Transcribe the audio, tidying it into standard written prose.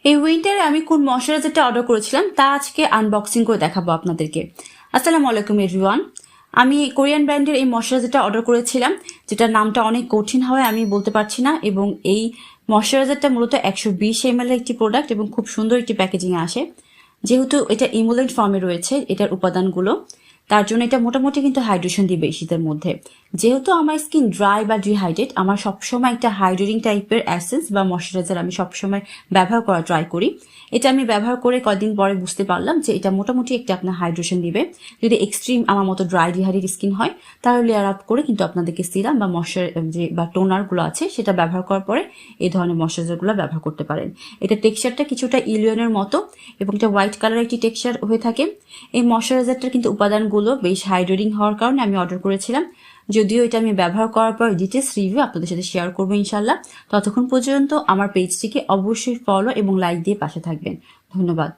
এই উইন্টারে আমি কোন ময়শ্চারাইজারটা অর্ডার করেছিলাম তা আজকে আনবক্সিং করে দেখাবো আপনাদেরকে। আসসালামু আলাইকুম এভরিওয়ান। আমি কোরিয়ান ব্র্যান্ডের এই ময়শ্চারাইজারটা অর্ডার করেছিলাম, যেটার নামটা অনেক কঠিন হয়, আমি বলতে পারছি না। এবং এই ময়শ্চারাইজারটা মূলত 120 ml এর একটি প্রোডাক্ট এবং খুব সুন্দর একটি প্যাকেজিংয়ে আসে। যেহেতু এটা ইমুলেন্ট ফর্মে রয়েছে এটার উপাদানগুলো, তার জন্য এটা মোটামুটি কিন্তু হাইড্রেশন দিবে এই শীতের মধ্যে। যেহেতু আমার স্কিন ড্রাই বা ডিহাইড্রেট, আমার সবসময় একটা হাইড্রেটিং টাইপের অ্যাসেন্স বা ময়শ্চারাইজার আমি সবসময় ব্যবহার করা ট্রাই করি। এটা আমি ব্যবহার করে কয়েকদিন পরে বুঝতে পারলাম যে এটা মোটামুটি একটা আপনার হাইড্রেশন দিবে। যদি এক্সট্রিম আমার মতো ড্রাই ডিহাইড্রেট স্কিন হয় তাহলে লেয়ার আপ করে কিন্তু আপনাদেরকে সিরাম বা বা টোনারগুলো আছে সেটা ব্যবহার করার পরে এই ধরনের ময়শ্চারাইজারগুলো ব্যবহার করতে পারেন। এটা টেক্সচারটা কিছুটা ইলিয়নের মতো এবং এটা হোয়াইট কালারের একটি টেক্সচার হয়ে থাকে। এই ময়শ্চারাইজারটার কিন্তু উপাদানগুলো বেশ হাইড্রেটিং হওয়ার কারণে আমি অর্ডার করেছিলাম। যদিও এটা আমি ব্যবহার করার পর ডিটেলস রিভিউ আপনাদের সাথে শেয়ার করবো ইনশাল্লাহ। ততক্ষণ পর্যন্ত আমার পেজটিকে অবশ্যই ফলো এবং লাইক দিয়ে পাশে থাকবেন। ধন্যবাদ।